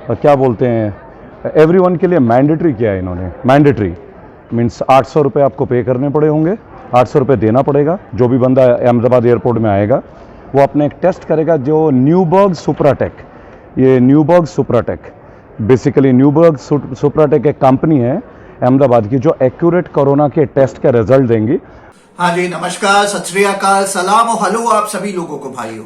क्या बोलते हैं, एवरीवन के लिए मैंडेटरी किया है इन्होंने। मैंडेटरी मीन्स 800 रुपये आपको पे करने पड़े होंगे, 800 रुपये देना पड़ेगा। जो भी बंदा अहमदाबाद एयरपोर्ट में आएगा वो अपने एक टेस्ट करेगा, जो न्यूबर्ग सुप्राटेक, ये न्यूबर्ग सुप्राटेक, बेसिकली न्यूबर्ग सुप्राटेक एक कंपनी है अहमदाबाद की जो एक्यूरेट कोरोना के टेस्ट का रिजल्ट देंगी। हाँ जी, नमस्कार, सत श्री अकाल, सलाम और हेलो आप सभी लोगों को भाइयों।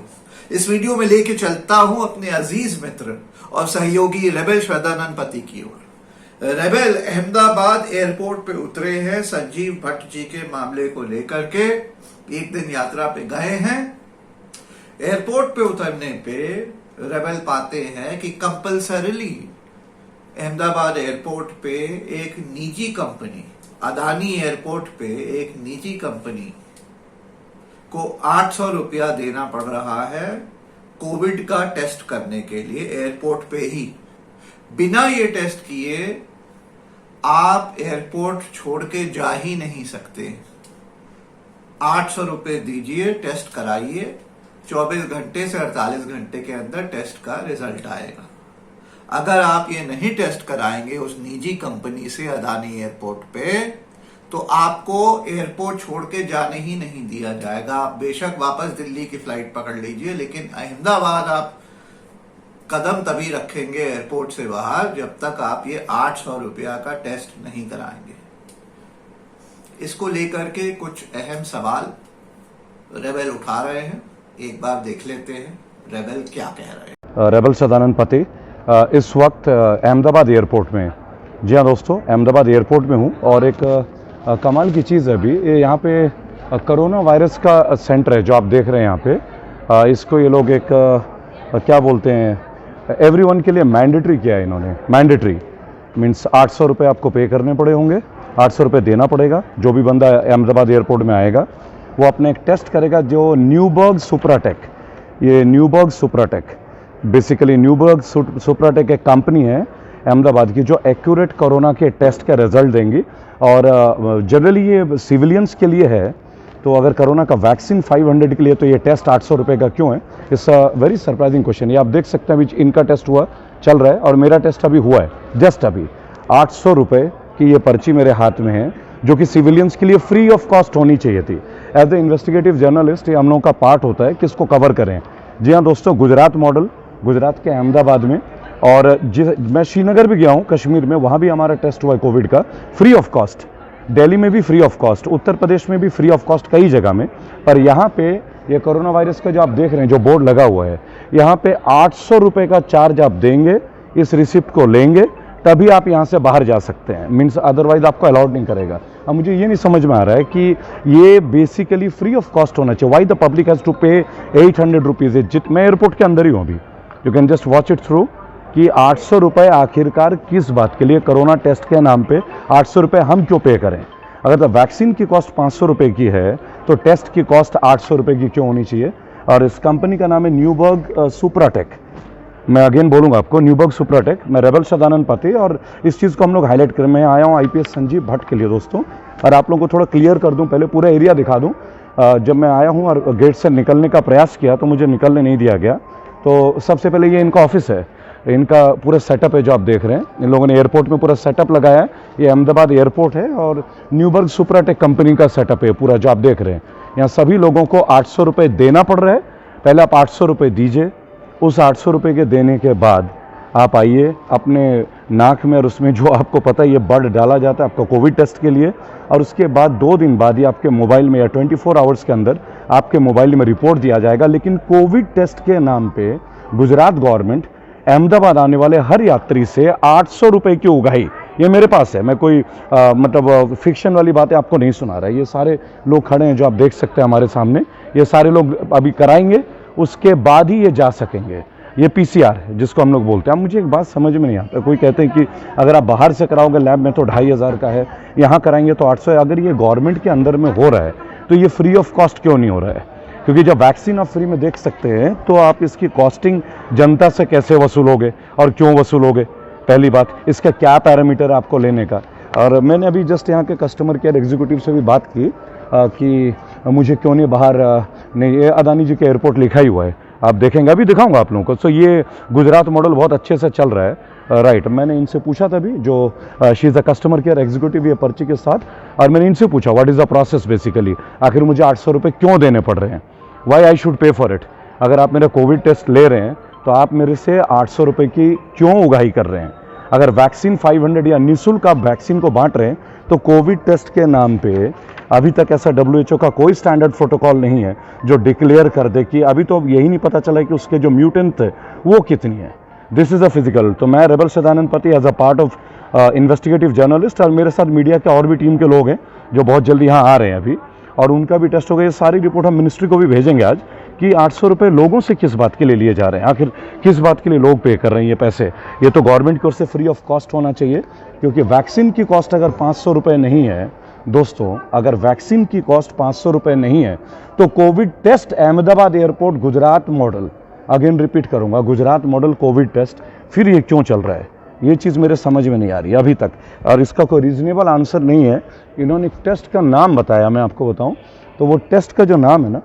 इस वीडियो में लेके चलता हूं अपने अजीज मित्र और सहयोगी रेबेल श्वेतानंद पति की ओर। रेबेल अहमदाबाद एयरपोर्ट पे उतरे हैं संजीव भट्ट जी के मामले को लेकर के। एक दिन यात्रा पे गए हैं। एयरपोर्ट पे उतरने पे रेबेल पाते हैं कि कंपल्सरीली अहमदाबाद एयरपोर्ट पे एक निजी कंपनी, अदानी एयरपोर्ट पे एक निजी कंपनी को 800 रुपया देना पड़ रहा है कोविड का टेस्ट करने के लिए। एयरपोर्ट पे ही बिना ये टेस्ट किए आप एयरपोर्ट छोड़ के जा ही नहीं सकते। 800 रुपये दीजिए, टेस्ट कराइए, 24 घंटे से 48 घंटे के अंदर टेस्ट का रिजल्ट आएगा। अगर आप ये नहीं टेस्ट कराएंगे उस निजी कंपनी से अदानी एयरपोर्ट पे, तो आपको एयरपोर्ट छोड़ के जाने ही नहीं दिया जाएगा। आप बेशक वापस दिल्ली की फ्लाइट पकड़ लीजिए, लेकिन अहमदाबाद आप कदम तभी रखेंगे एयरपोर्ट से बाहर जब तक आप ये 800 रुपया का टेस्ट नहीं कराएंगे। इसको लेकर के कुछ अहम सवाल रेबेल उठा रहे हैं। एक बार देख लेते हैं रेबेल क्या कह रहे हैं। रेबेल श्वेतानंद पति इस वक्त अहमदाबाद एयरपोर्ट में। जी हाँ दोस्तों, अहमदाबाद एयरपोर्ट में हूँ और एक कमाल की चीज़ है अभी ये यहाँ पे कोरोना वायरस का सेंटर है जो आप देख रहे हैं यहाँ पे। इसको ये लोग एक क्या बोलते हैं, एवरीवन के लिए मैंडेटरी किया है इन्होंने। मैंडेटरी मीन्स 800 रुपये आपको पे करने पड़े होंगे, 800 रुपये देना पड़ेगा। जो भी बंदा अहमदाबाद एयरपोर्ट में आएगा वो अपने एक टेस्ट करेगा, जो न्यूबर्ग सुप्राटेक, ये न्यूबर्ग सुप्राटेक, बेसिकली न्यूबर्ग सुप्राटेक एक कंपनी है अहमदाबाद की जो एक्यूरेट कोरोना के टेस्ट का रिजल्ट देंगी। और जनरली ये सिविलियंस के लिए है, तो अगर कोरोना का वैक्सीन 500 के लिए तो ये टेस्ट 800 रुपये का क्यों है? It's a very surprising question. ये आप देख सकते हैं अभी इनका टेस्ट हुआ चल रहा है और मेरा टेस्ट अभी हुआ है जस्ट अभी। 800 रुपये की ये पर्ची मेरे हाथ में है जो कि सिविलियंस के लिए फ्री ऑफ कॉस्ट होनी चाहिए थी। एज ए इन्वेस्टिगेटिव जर्नलिस्ट ये हम लोगों का पार्ट होता है किसको कवर करें। जी हाँ दोस्तों, गुजरात मॉडल, गुजरात के अहमदाबाद में, और मैं श्रीनगर भी गया हूँ कश्मीर में, वहाँ भी हमारा टेस्ट हुआ है कोविड का फ्री ऑफ कॉस्ट। दिल्ली में भी free of cost, Uttar Pradesh में भी फ्री ऑफ कॉस्ट कई जगह में। पर यहाँ पे ये कोरोना वायरस का जो आप देख रहे हैं जो बोर्ड लगा हुआ है, यहाँ पे 800 रुपये का चार्ज आप देंगे, इस रिसिप्ट को लेंगे तभी आप यहाँ से बाहर जा सकते हैं। मीन्स अदरवाइज आपको अलाउड नहीं करेगा। अब मुझे ये नहीं समझ में आ रहा है कि ये बेसिकली फ्री ऑफ कॉस्ट होना चाहिए। Why the public has to pay 800 rupees. मैं एयरपोर्ट के अंदर ही हूँ अभी, you can just watch it through कि 800 रुपये आखिरकार किस बात के लिए? कोरोना टेस्ट के नाम पे 800 रुपये हम क्यों पे करें? अगर तो वैक्सीन की कॉस्ट 500 रुपये की है तो टेस्ट की कॉस्ट 800 रुपये की क्यों होनी चाहिए? और इस कंपनी का नाम है न्यूबर्ग सुप्राटेक। मैं अगेन बोलूँगा आपको, न्यूबर्ग सुप्राटेक। मैं रेबेल श्वेतानंद पति, और इस चीज़ को हम लोग हाईलाइट करें। मैं आया हूँ IPS संजीव भट्ट के लिए दोस्तों, और आप लोगों को थोड़ा क्लियर कर दूँ, पहले पूरा एरिया दिखा दूँ। जब मैं आया हूँ और गेट से निकलने का प्रयास किया तो मुझे निकलने नहीं दिया गया। तो सबसे पहले ये इनका ऑफिस है, इनका पूरा सेटअप है जो आप देख रहे हैं। इन लोगों ने एयरपोर्ट में पूरा सेटअप लगाया है। ये अहमदाबाद एयरपोर्ट है और न्यूबर्ग सुप्राटेक कंपनी का सेटअप है पूरा जो आप देख रहे हैं। यहाँ सभी लोगों को 800 रुपये देना पड़ रहा है। पहले आप 800 रुपये दीजिए, उस 800 रुपये के देने के बाद आप आइए अपने नाक में, और उसमें जो आपको पता है ये बड डाला जाता है आपका कोविड टेस्ट के लिए, और उसके बाद 2 दिन बाद ये आपके मोबाइल में या 24 आवर्स के अंदर आपके मोबाइल में रिपोर्ट दिया जाएगा। लेकिन कोविड टेस्ट के नाम पे गुजरात गवर्नमेंट अहमदाबाद आने वाले हर यात्री से 800 रुपये की उगाही, ये मेरे पास है। मैं कोई मतलब फिक्शन वाली बातें आपको नहीं सुना रहा है। ये सारे लोग खड़े हैं जो आप देख सकते हैं हमारे सामने, ये सारे लोग अभी कराएंगे, उसके बाद ही ये जा सकेंगे। ये PCR है जिसको हम लोग बोलते हैं। अब मुझे एक बात समझ में नहीं आता, कोई कहते हैं कि अगर आप बाहर से कराओगे लैब में तो 2500 का है, यहाँ कराएंगे तो 800 है। अगर ये गवर्नमेंट के अंदर में हो रहा है तो ये फ्री ऑफ कॉस्ट क्यों नहीं हो रहा है? क्योंकि जब वैक्सीन आप फ्री में देख सकते हैं तो आप इसकी कॉस्टिंग जनता से कैसे वसूलोगे और क्यों वसूलोगे? पहली बात, इसका क्या पैरामीटर है आपको लेने का? और मैंने अभी जस्ट यहाँ के कस्टमर केयर एग्जीक्यूटिव से भी बात की कि मुझे क्यों नहीं बाहर नहीं, ये अदानी जी के एयरपोर्ट लिखा ही हुआ है, आप देखेंगे, अभी दिखाऊंगा आप लोगों को। सो ये गुजरात मॉडल बहुत अच्छे से चल रहा है। राइट, मैंने इनसे पूछा था भी, जो she is a customer care executive ये पर्ची के साथ, और मैंने इनसे पूछा what is the process basically, आखिर मुझे 800 रुपये क्यों देने पड़ रहे हैं, why I should pay for it. अगर आप मेरा कोविड टेस्ट ले रहे हैं तो आप मेरे से 800 रुपये की क्यों उगाही कर रहे हैं। अगर वैक्सीन 500 या निःशुल्क आप वैक्सीन को बांट रहे हैं तो कोविड टेस्ट के नाम पे अभी तक ऐसा WHO का कोई स्टैंडर्ड प्रोटोकॉल नहीं है जो डिक्लेयर कर दे कि अभी तो यही नहीं पता चला कि उसके जो म्यूटेंट थे वो कितनी है। This is a physical. तो मैं रेबल Sadanand Pati as a part of investigative journalist, और मेरे साथ मीडिया के और भी टीम के लोग हैं जो बहुत जल्दी यहाँ आ रहे हैं अभी, और उनका भी टेस्ट हो गया। ये सारी रिपोर्ट हम मिनिस्ट्री को भी भेजेंगे आज कि 800 रुपये लोगों से किस बात के लिए लिए जा रहे हैं, आखिर किस बात के लिए लोग पे कर रहे हैं ये पैसे। ये तो गवर्नमेंट की ओर से फ्री ऑफ कॉस्ट होना चाहिए, क्योंकि वैक्सीन की कॉस्ट अगर 500 रुपये नहीं है दोस्तों, अगर वैक्सीन की कॉस्ट 500 रुपये नहीं है तो covid test Ahmedabad airport Gujarat model, again repeat करूंगा, गुजरात मॉडल कोविड टेस्ट फिर ये क्यों चल रहा है, ये चीज़ मेरे समझ में नहीं आ रही अभी तक, और इसका कोई रीजनेबल आंसर नहीं है। इन्होंने एक टेस्ट का नाम बताया, मैं आपको बताऊं तो वो टेस्ट का जो नाम है ना,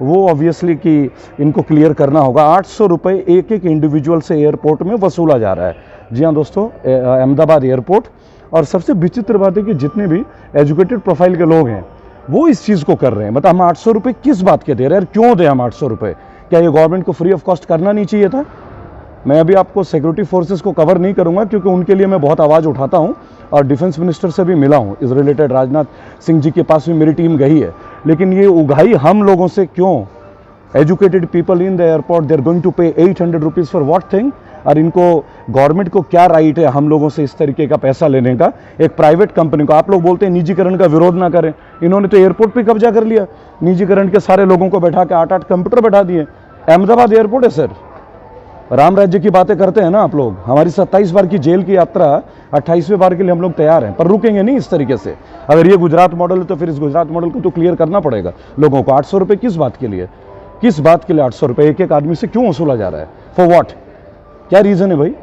वो ऑब्वियसली कि इनको क्लियर करना होगा। 800 रुपये एक एक इंडिविजुअल से एयरपोर्ट में वसूला जा रहा है। जी हाँ दोस्तों, अहमदाबाद एयरपोर्ट। और सबसे विचित्र बात है कि जितने भी एजुकेटेड प्रोफाइल के लोग हैं वो इस चीज़ को कर रहे हैं। मतलब हम 800 रुपये किस बात के दे रहे हैं, क्यों दें हम 800 रुपये? क्या ये गवर्नमेंट को फ्री ऑफ कॉस्ट करना नहीं चाहिए था? मैं अभी आपको सिक्योरिटी फोर्सेस को कवर नहीं करूंगा, क्योंकि उनके लिए मैं बहुत आवाज़ उठाता हूं, और डिफेंस मिनिस्टर से भी मिला हूं इस रिलेटेड। राजनाथ सिंह जी के पास भी मेरी टीम गई है। लेकिन ये उगाही हम लोगों से क्यों? Educated people in the airport, they are going to pay 800 rupees for what thing? और इनको गवर्नमेंट को क्या राइट है हम लोगों से इस तरीके का पैसा लेने का? एक प्राइवेट कंपनी को, आप लोग बोलते हैं निजीकरण का विरोध ना करें, इन्होंने तो एयरपोर्ट पे कब्जा कर लिया। निजीकरण के सारे लोगों को बैठा के 8-8 कंप्यूटर बैठा दिए। अहमदाबाद एयरपोर्ट है सर, राम राज्य की बातें करते हैं ना आप लोग। हमारी 27 बार की जेल की यात्रा 28वें बार के लिए हम लोग तैयार हैं, पर रुकेंगे नहीं इस तरीके से। अगर ये गुजरात मॉडल है तो फिर इस गुजरात मॉडल को तो क्लियर करना पड़ेगा लोगों को। 800 रुपये किस बात के लिए, किस बात के लिए 800 रुपये एक एक आदमी से क्यों वसूला जा रहा है? For what? क्या रीज़न है भाई?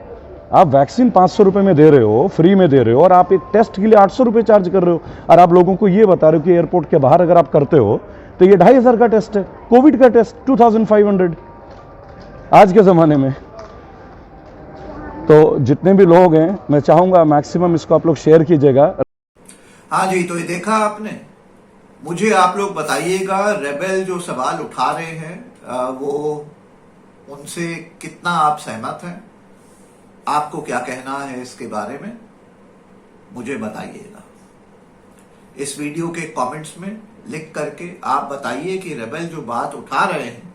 आप वैक्सीन 500 रुपये में दे रहे हो, फ्री में दे रहे हो, और आप एक टेस्ट के लिए 800 रुपये चार्ज कर रहे हो, और आप लोगों को ये बता रहे हो कि एयरपोर्ट के बाहर अगर आप करते हो तो ये 2500 का टेस्ट है, कोविड का टेस्ट 2500 आज के ज़माने में। तो जितने भी लोग हैं, मैं चाहूँगा मैक्सिमम इसको आप लोग शेयर कीजिएगा। हाँ जी, तो ये देखा आपने। मुझे आप लोग बताइएगा, रेबेल जो सवाल उठा रहे हैं वो उनसे कितना आप सहमत हैं? आपको क्या कहना है इसके बारे में, मुझे बताइएगा। इस वीडियो के कमेंट्स में लिख करके आप बताइए कि रेबेल जो बात उठा रहे हैं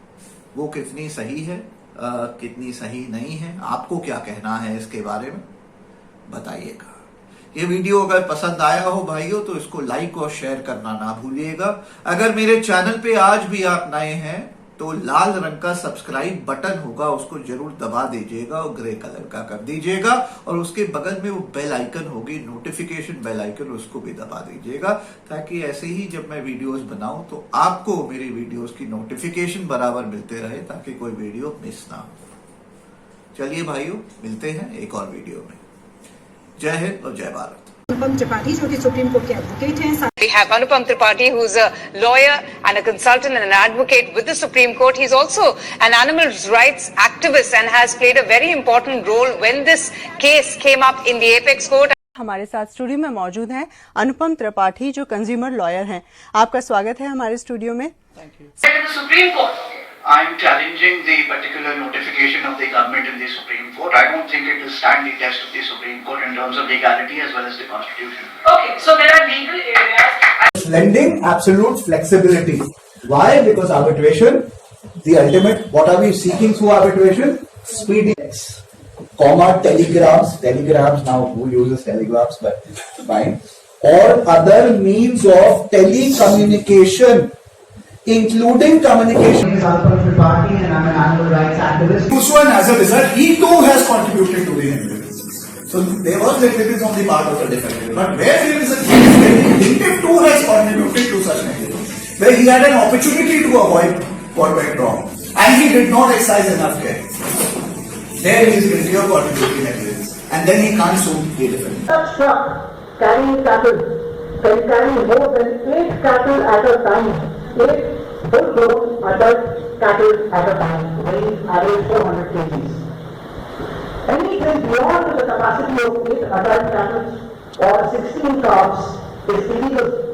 वो कितनी सही है, कितनी सही नहीं है। आपको क्या कहना है इसके बारे में, बताइएगा। ये वीडियो अगर पसंद आया हो भाइयों तो इसको लाइक और शेयर करना ना भूलिएगा। अगर मेरे चैनल पे आज भी आप नए हैं तो लाल रंग का सब्सक्राइब बटन होगा, उसको जरूर दबा दीजिएगा और ग्रे कलर का कर दीजिएगा, और उसके बगल में वो बेल आइकन होगी, नोटिफिकेशन बेल आइकन, उसको भी दबा दीजिएगा, ताकि ऐसे ही जब मैं वीडियोस बनाऊं तो आपको मेरी वीडियोस की नोटिफिकेशन बराबर मिलते रहे, ताकि कोई वीडियो मिस ना हो। चलिए भाइयों, मिलते हैं एक और वीडियो में। जय हिंद और जय भारत। अनुपम त्रिपाठी जो कि सुप्रीम कोर्ट के एडवोकेट हैं। We have Anupam Tripathi, who's a lawyer and a consultant and an advocate with the Supreme Court. He's also an animal rights activist and has played a very important role when this case came up in the Apex Court. हमारे साथ studio में मौजूद हैं अनुपम त्रिपाठी, जो consumer lawyer हैं। आपका स्वागत है हमारे स्टूडियो में। Thank you. In the Supreme Court, I'm challenging the particular notification of the government in the Supreme Court. I don't think it will stand the test of the Supreme Court in terms of legality as well as the Constitution. Okay, so there are legal areas. Lending absolute flexibility. Why? Because arbitration, the ultimate, what are we seeking through arbitration? Speediness. Comma, telegrams, now who uses telegrams, but fine. Or other means of telecommunication, including communication. Anupam Tripathi and I'm an animal rights activist. And as a result, he too has contributed to the negligence. So there was negligence on the part of the defendant. But where there is a case where the plaintiff too has contributed to such negligence, where he had an opportunity to avoid what went wrong, and he did not exercise enough care, there he is guilty of contributing negligence, and then he can't sue the defendant. That truck carrying cattle can carry more than 8 cattle at a time. 8 bull adult cattle at a time, weighing average 400 kgs. Anything beyond the capacity of 8 adult cattle or 16 calves is illegal